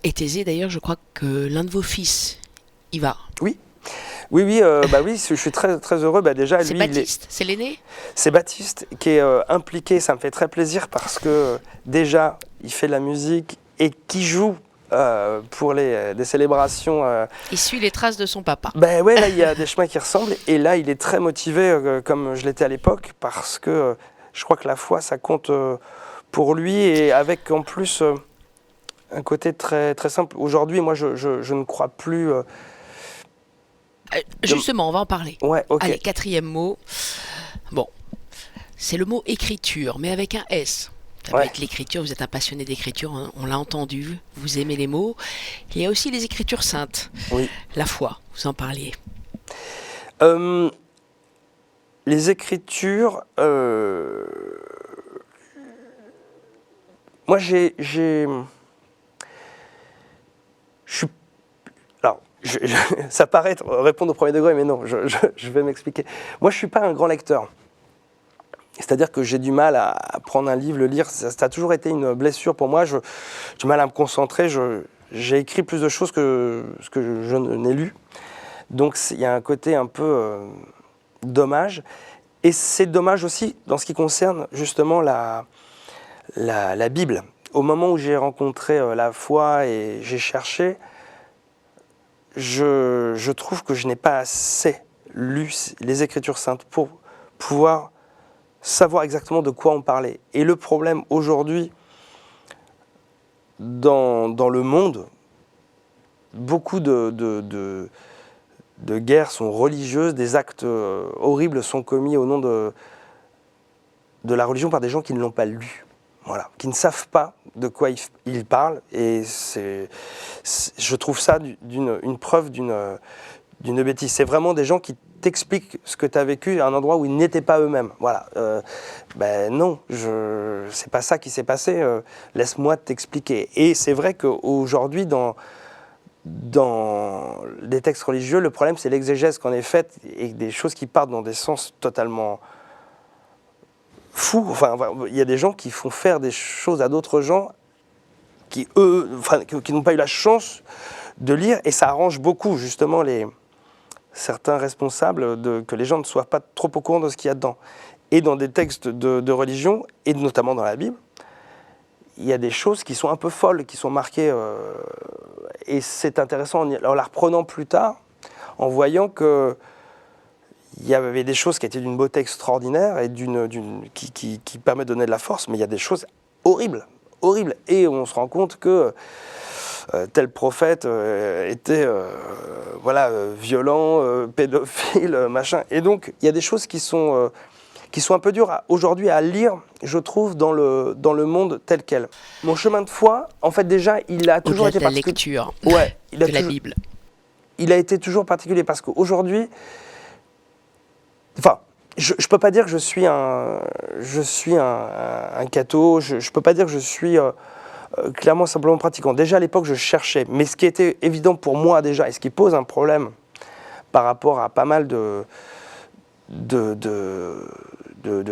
Et Thésée, d'ailleurs, je crois que l'un de vos fils y va. Oui. Oui, je suis très, très heureux. Déjà, c'est lui, Baptiste, c'est l'aîné ? C'est Baptiste qui est impliqué, ça me fait très plaisir parce que déjà, il fait de la musique et qui joue pour des célébrations. Il suit les traces de son papa. Ben ouais, là il y a des chemins qui ressemblent et là il est très motivé comme je l'étais à l'époque parce que je crois que la foi ça compte pour lui et avec en plus un côté très, très simple. Aujourd'hui moi je ne crois plus... Justement, on va en parler. Ouais, ok. Allez, 4e mot. Bon, c'est le mot écriture, mais avec un S. Ça peut être l'écriture, vous êtes un passionné d'écriture, hein, on l'a entendu, vous aimez les mots. Il y a aussi les écritures saintes. Oui. La foi, vous en parliez. Les écritures... Moi, je suis... Alors, ça paraît répondre au premier degré, mais non, je vais m'expliquer. Moi, je ne suis pas un grand lecteur. C'est-à-dire que j'ai du mal à prendre un livre, le lire. Ça a toujours été une blessure pour moi. J'ai du mal à me concentrer. J'ai écrit plus de choses que ce que je n'ai lu. Donc, il y a un côté un peu dommage. Et c'est dommage aussi dans ce qui concerne justement la Bible. Au moment où j'ai rencontré la foi et j'ai cherché, je trouve que je n'ai pas assez lu les Écritures saintes pour pouvoir savoir exactement de quoi on parlait. Et le problème aujourd'hui, dans le monde, beaucoup de guerres sont religieuses, des actes horribles sont commis au nom de la religion par des gens qui ne l'ont pas lu. Voilà, qui ne savent pas de quoi ils parlent. Et je trouve ça une preuve d'une bêtise. C'est vraiment des gens qui t'expliquent ce que tu as vécu à un endroit où ils n'étaient pas eux-mêmes. Voilà. Ben non, c'est pas ça qui s'est passé. Laisse-moi t'expliquer. Et c'est vrai qu'aujourd'hui, dans des textes religieux, le problème, c'est l'exégèse qu'on est faite et des choses qui partent dans des sens totalement fous. Enfin, il y a des gens qui font faire des choses à d'autres gens qui n'ont pas eu la chance de lire, et ça arrange beaucoup, justement, certains responsables que les gens ne soient pas trop au courant de ce qu'il y a dedans. Et dans des textes de religion, et notamment dans la Bible, il y a des choses qui sont un peu folles, qui sont marquées, et c'est intéressant en la reprenant plus tard, en voyant que il y avait des choses qui étaient d'une beauté extraordinaire et qui permettent de donner de la force, mais il y a des choses horribles, horribles. Et on se rend compte que tel prophète était violent, pédophile, machin. Et donc, il y a des choses qui sont un peu dures aujourd'hui à lire, je trouve, dans le monde tel quel. Mon chemin de foi, en fait, déjà, il a toujours été particulier. Lecture de la Bible. Il a été toujours particulier parce qu'aujourd'hui, enfin, je peux pas dire que je suis un catho, je peux pas dire que je suis clairement simplement pratiquant. Déjà à l'époque, je cherchais, mais ce qui était évident pour moi déjà, et ce qui pose un problème par rapport à pas mal de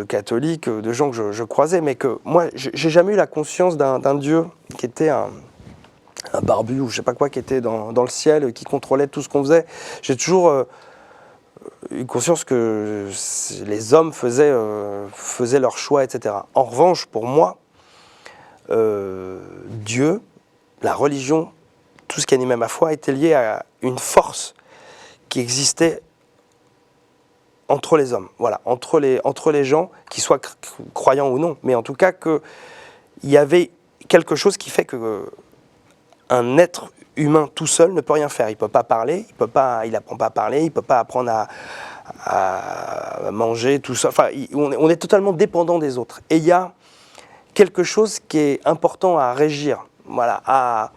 catholiques, de gens que je croisais, mais que moi, j'ai jamais eu la conscience d'un Dieu qui était un barbu ou je sais pas quoi, qui était dans le ciel, qui contrôlait tout ce qu'on faisait. J'ai toujours eu conscience que les hommes faisaient leur choix, etc. En revanche, pour moi, Dieu, la religion, tout ce qui animait ma foi était lié à une force qui existait entre les hommes, voilà, entre les gens, qu'ils soient croyants ou non, mais en tout cas qu'il y avait quelque chose qui fait que un être humain tout seul ne peut rien faire. Il ne peut pas parler, il n'apprend pas à parler, il ne peut pas apprendre à manger, tout ça. Enfin, on est totalement dépendant des autres. Et il y a quelque chose qui est important à régir, voilà, à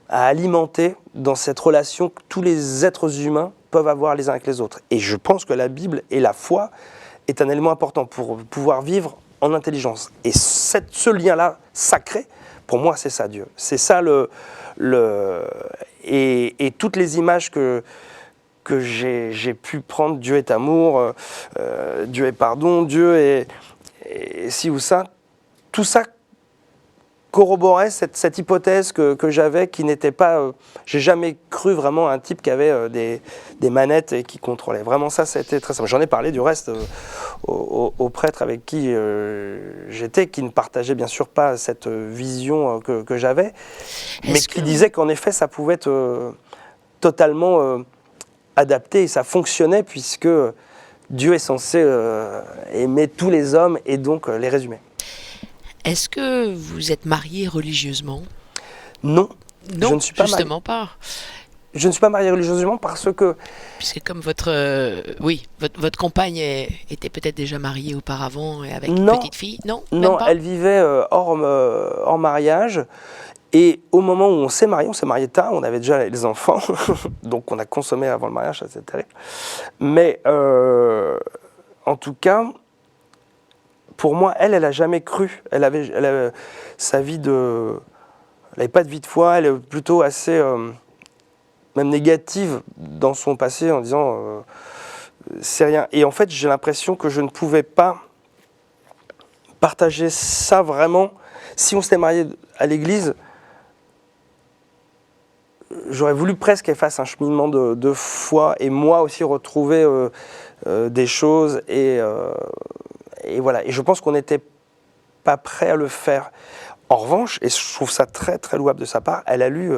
alimenter dans cette relation que tous les êtres humains peuvent avoir les uns avec les autres. Et je pense que la Bible et la foi est un élément important pour pouvoir vivre en intelligence. Et ce lien-là sacré, pour moi, c'est ça Dieu. C'est ça et toutes les images que j'ai pu prendre, Dieu est amour, Dieu est pardon, Dieu est ci ou ça, tout ça corroborait cette hypothèse que j'avais, qui n'était pas... j'ai jamais cru vraiment à un type qui avait des manettes et qui contrôlait. Vraiment ça, c'était très simple. J'en ai parlé du reste aux prêtres avec qui j'étais, qui ne partageaient bien sûr pas cette vision que j'avais, mais qui disaient qu'en effet, ça pouvait être totalement adapté et ça fonctionnait puisque Dieu est censé aimer tous les hommes et donc les résumer. Est-ce que vous êtes marié religieusement? Non, Non, je ne suis pas justement pas. Je ne suis pas marié religieusement parce que... Puisque comme votre compagne était peut-être déjà mariée auparavant et avec une petite fille, non? Non, même pas. elle vivait hors mariage. Et au moment où on s'est marié tard, on avait déjà les enfants, donc on a consommé avant le mariage, ça c'est terrible. Mais en tout cas, pour moi, elle a jamais cru. Elle avait sa vie elle n'avait pas de vie de foi, elle est plutôt assez même négative dans son passé en disant c'est rien. Et en fait, j'ai l'impression que je ne pouvais pas partager ça vraiment. Si on s'était marié à l'église, j'aurais voulu presque qu'elle fasse un cheminement de foi et moi aussi retrouver des choses et voilà. Et je pense qu'on n'était pas prêt à le faire. En revanche, et je trouve ça très très louable de sa part, elle a lu,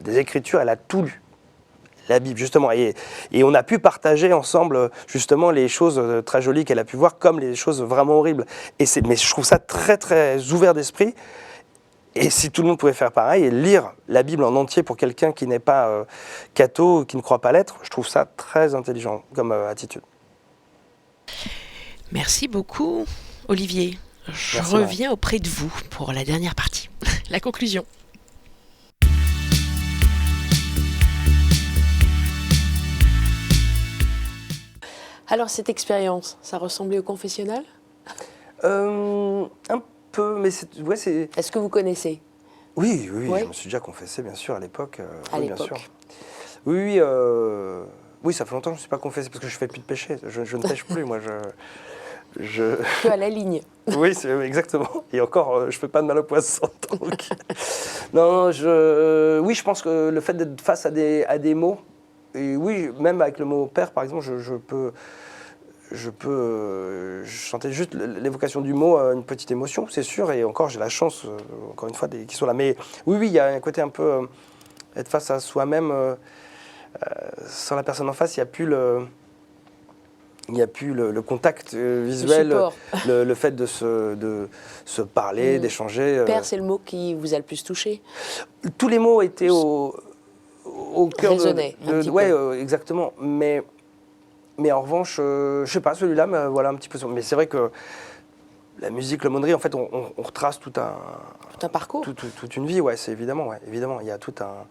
des Écritures, elle a tout lu. La Bible, justement. Et on a pu partager ensemble, justement, les choses très jolies qu'elle a pu voir, comme les choses vraiment horribles. Mais je trouve ça très très ouvert d'esprit. Et si tout le monde pouvait faire pareil et lire la Bible en entier pour quelqu'un qui n'est pas catho, qui ne croit pas l'être, je trouve ça très intelligent comme attitude. Merci beaucoup, Olivier. Je Merci, reviens auprès de vous pour la dernière partie, la conclusion. Alors, cette expérience, ça ressemblait au confessionnal? Un peu, mais c'est... Est-ce que vous connaissez? Oui, Ouais. Je me suis déjà confessé, bien sûr, à l'époque. À oui, l'époque. bien sûr. Oui, oui, ça fait longtemps que je ne me suis pas confessé, parce que je ne fais plus de péché. Je ne pêche plus, moi. Que à la ligne. Oui, exactement. Et encore, je ne fais pas de mal au poisson. Donc... non, oui, je pense que le fait d'être face à des mots, et oui, même avec le mot père, par exemple, je peux chanter juste l'évocation du mot, une petite émotion, c'est sûr, et encore j'ai la chance, encore une fois, qu'ils soient là. Mais oui, il y a un côté un peu être face à soi-même, sans la personne en face, il n'y a plus le contact visuel, le fait de se parler, d'échanger. Père, c'est le mot qui vous a le plus touché? Tous les mots étaient au cœur Résonnaient un petit ouais, peu. exactement. Mais en revanche, je sais pas, celui-là, mais voilà un petit peu. Mais c'est vrai que la musique, l'aumônerie, en fait, on retrace tout un parcours. Toute une vie, ouais, c'est évidemment, ouais, évidemment. Il y a tout un...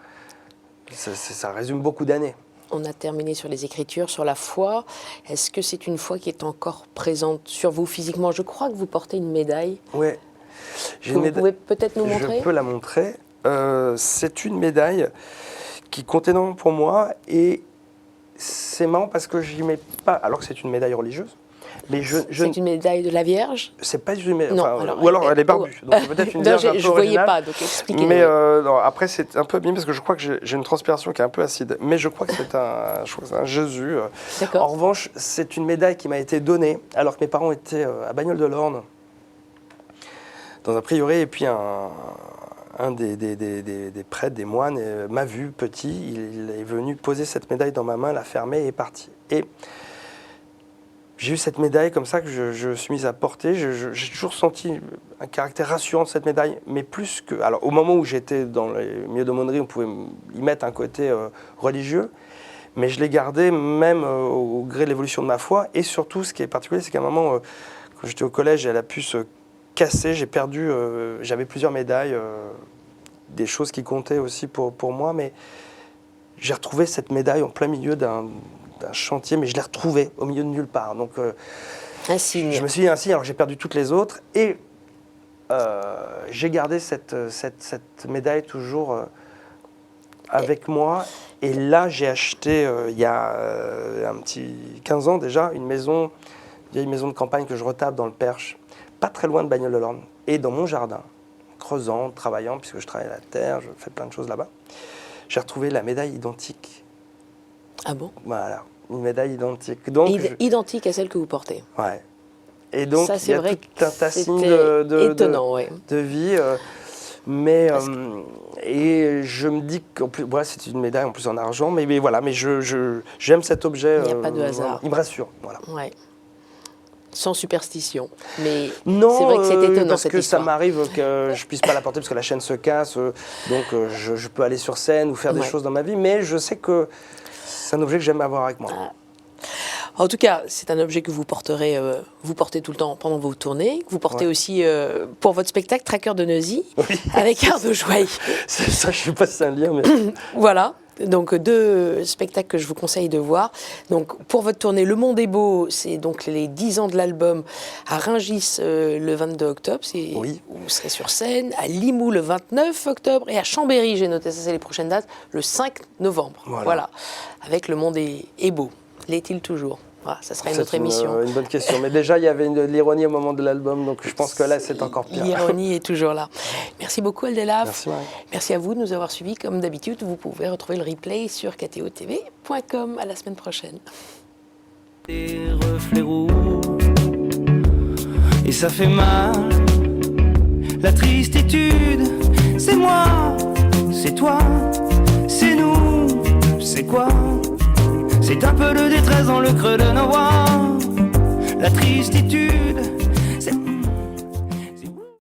Ça résume beaucoup d'années. On a terminé sur les Écritures, sur la foi. Est-ce que c'est une foi qui est encore présente sur vous physiquement? Je crois que vous portez une médaille. Oui. Vous pouvez peut-être nous montrer? Je peux la montrer. C'est une médaille qui compte énormément pour moi et c'est marrant parce que j'y mets pas, alors que c'est une médaille religieuse. Mais c'est une médaille de la Vierge? C'est pas une médaille. Non, Ou alors elle est barbue. Donc peut-être une Vierge un peu je ne voyais originale. pas, donc expliquez-nous. Mais non, après c'est un peu bien parce que je crois que j'ai une transpiration qui est un peu acide. Mais je crois que c'est un Jésus. D'accord. En revanche, c'est une médaille qui m'a été donnée alors que mes parents étaient à Bagnols-de-l'Orne dans un prieuré et puis un des prêtres, des moines, m'a vu petit, il est venu poser cette médaille dans ma main, l'a fermée et est parti. Et j'ai eu cette médaille comme ça que je me suis mise à porter. J'ai toujours senti un caractère rassurant de cette médaille, mais plus que... Alors, au moment où j'étais dans les milieux d'aumônerie, on pouvait y mettre un côté religieux, mais je l'ai gardé même au gré de l'évolution de ma foi. Et surtout, ce qui est particulier, c'est qu'à un moment, quand j'étais au collège, elle a pu se casser. J'ai perdu... j'avais plusieurs médailles, des choses qui comptaient aussi pour moi, mais j'ai retrouvé cette médaille en plein milieu d'un chantier, mais je l'ai retrouvée au milieu de nulle part. Donc, un signe. Je me suis dit un signe, alors j'ai perdu toutes les autres, et j'ai gardé cette médaille toujours avec moi. Et là, j'ai acheté, il y a un petit 15 ans déjà, une vieille maison de campagne que je retape dans le Perche, pas très loin de Bagnols-de-l'Orne, et dans mon jardin, creusant, travaillant, puisque je travaille la terre, je fais plein de choses là-bas, j'ai retrouvé la médaille identique. Ah bon? Voilà, une médaille identique. Donc, Identique à celle que vous portez. ouais. Et donc, Ça, il c'est y a vrai tout un tas de signes c'était étonnant, ouais. de vie. Mais Parce et je me dis qu'en plus, voilà, c'est une médaille en plus en argent, mais voilà, mais j'aime cet objet. Il n'y a pas de hasard. Il me rassure, voilà. Ouais. Sans superstition. Mais Non, c'est vrai que c'est étonnant parce cette que histoire. ça m'arrive que je puisse pas la porter parce que la chaîne se casse, donc je peux aller sur scène ou faire des Ouais. choses dans ma vie, mais je sais que c'est un objet que j'aime avoir avec moi. En tout cas, c'est un objet que vous porterez, vous portez tout le temps pendant vos tournées. Vous portez Ouais. aussi pour votre spectacle Traqueur de Neuilly Oui. avec Ardo Joaillier. C'est ça, je sais pas si c'est un lien, mais Voilà. Donc 2 spectacles que je vous conseille de voir. Donc pour votre tournée Le Monde est beau, c'est donc les 10 ans de l'album à Rungis le 22 octobre, Oui. où vous serez sur scène, à Limoux le 29 octobre et à Chambéry, j'ai noté ça, c'est les prochaines dates, le 5 novembre. Voilà. Avec Le Monde est beau. L'est-il toujours? Voilà, ça sera une autre c'est émission. une bonne question. Mais déjà, il y avait de l'ironie au moment de l'album, donc je pense que là, c'est encore pire. L'ironie est toujours là. Merci beaucoup, Aldelaf. Merci, Marie. Merci à vous de nous avoir suivis. Comme d'habitude, vous pouvez retrouver le replay sur ktotv.com. À la semaine prochaine. Des reflets rouges et ça fait mal. La tristitude, c'est moi, c'est toi, c'est nous, c'est quoi? C'est un peu de détresse dans le creux de nos voix. La tristitude,